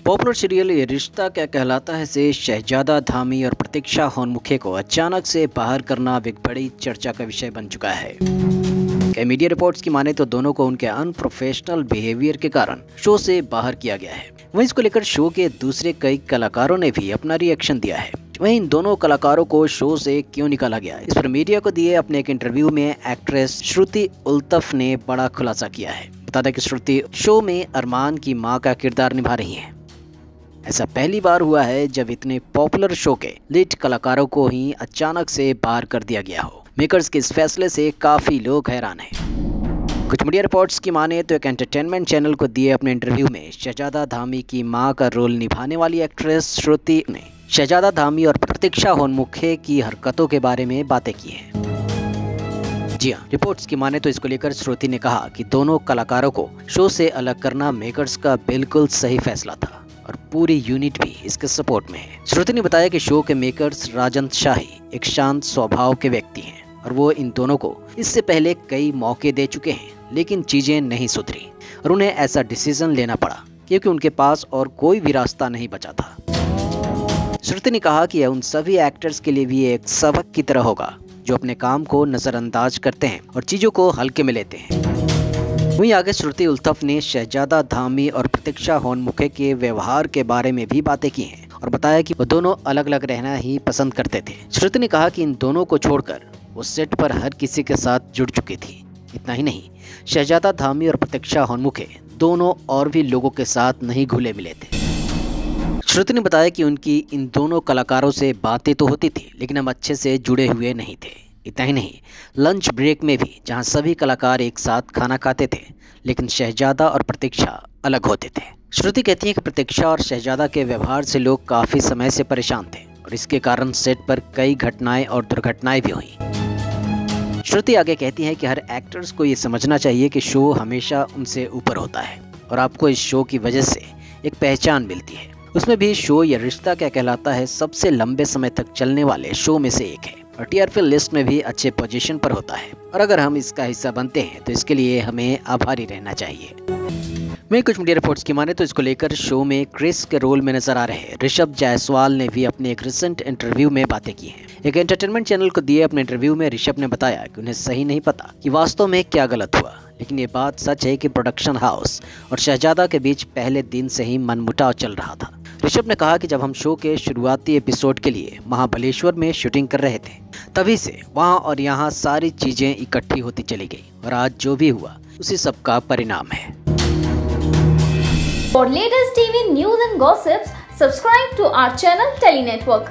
Popular serial ये रिश्ता क्या कहलाता है से शहजादा धामी और प्रतीक्षा होनमुखे को अचानक से बाहर करना अब एक बड़ी चर्चा का विषय बन चुका है। कई मीडिया रिपोर्ट्स की माने तो दोनों को उनके अनप्रोफेशनल बिहेवियर के कारण शो से बाहर किया गया है। वहीं इसको लेकर शो के दूसरे कई कलाकारों ने भी अपना रिएक्शन दिया है। वहीं इन दोनों कलाकारों को शो से क्यों निकाला गया, इस पर मीडिया को दिए अपने एक इंटरव्यू में एक्ट्रेस श्रुति उल्तफ ने बड़ा खुलासा किया है। बता दें कि श्रुति शो में अरमान की मां का किरदार निभा रही हैं। ऐसा पहली बार हुआ है जब इतने पॉपुलर शो के लीड कलाकारों को ही अचानक से बाहर कर दिया गया हो। मेकर्स के इस फैसले से काफी लोग हैरान हैं। कुछ मीडिया रिपोर्ट्स की माने तो एक एंटरटेनमेंट चैनल को दिए अपने इंटरव्यू में शहजादा धामी की मां का रोल निभाने वाली एक्ट्रेस श्रुति ने शहजादा धामी और प्रतीक्षा होनमुखे की हरकतों के बारे में बातें की हैं। जी हाँ, रिपोर्ट्स की माने तो इसको लेकर श्रुति ने कहा कि दोनों कलाकारों को शो से अलग करना मेकर्स का बिल्कुल सही फैसला था और पूरी यूनिट भी इसके सपोर्ट में है। श्रुति ने बताया कि शो के मेकर्स राजन शाही एक शांत स्वभाव के व्यक्ति हैं और वो इन दोनों को इससे पहले कई मौके दे चुके हैं, लेकिन चीजें नहीं सुधरी और उन्हें ऐसा डिसीजन लेना पड़ा क्योंकि उनके पास और कोई भी रास्ता नहीं बचा था। श्रुति ने कहा कि यह उन सभी एक्टर्स के लिए भी एक सबक की तरह होगा जो अपने काम को नजरअंदाज करते हैं और चीजों को हल्के में लेते हैं। वहीं आगे श्रुति उल्तफ ने शहजादा धामी और प्रतीक्षा होनमुखे के व्यवहार के बारे में भी बातें की हैं और बताया कि वो दोनों अलग अलग रहना ही पसंद करते थे। श्रुति ने कहा कि इन दोनों को छोड़कर वो सेट पर हर किसी के साथ जुड़ चुकी थी। इतना ही नहीं, शहजादा धामी और प्रतीक्षा होनमुखे दोनों और भी लोगों के साथ नहीं घुले मिले थे। श्रुति ने बताया कि उनकी इन दोनों कलाकारों से बातें तो होती थी, लेकिन हम अच्छे से जुड़े हुए नहीं थे। इतना ही नहीं, लंच ब्रेक में भी जहां सभी कलाकार एक साथ खाना खाते थे, लेकिन शहजादा और प्रतीक्षा अलग होते थे। श्रुति कहती है कि प्रतीक्षा और शहजादा के व्यवहार से लोग काफी समय से परेशान थे और इसके कारण सेट पर कई घटनाएं और दुर्घटनाएं भी हुई। श्रुति आगे कहती है कि हर एक्टर्स को ये समझना चाहिए कि शो हमेशा उनसे ऊपर होता है और आपको इस शो की वजह से एक पहचान मिलती है। उसमें भी शो ये रिश्ता क्या कहलाता है सबसे लंबे समय तक चलने वाले शो में से एक है और टीआरपी लिस्ट में भी अच्छे पोजीशन पर होता है और अगर हम इसका हिस्सा बनते हैं तो इसके लिए हमें आभारी रहना चाहिए। मैं कुछ मीडिया रिपोर्ट्स की माने तो इसको लेकर शो में क्रिस के रोल में नजर आ रहे ऋषभ जायसवाल ने भी अपने एक रिसेंट इंटरव्यू में बातें की हैं। एक एंटरटेनमेंट चैनल को दिए अपने इंटरव्यू में ऋषभ ने बताया कि उन्हें सही नहीं पता कि वास्तव में क्या गलत हुआ, लेकिन ये बात सच है कि प्रोडक्शन हाउस और शहजादा के बीच पहले दिन से ही मनमुटाव चल रहा था। ऋषभ ने कहा कि जब हम शो के शुरुआती एपिसोड के लिए महाबलेश्वर में शूटिंग कर रहे थे, तभी से वहाँ और यहाँ सारी चीजें इकट्ठी होती चली गई और आज जो भी हुआ उसी सब का परिणाम है। For latest TV news and gossips, subscribe to our channel Tele Network.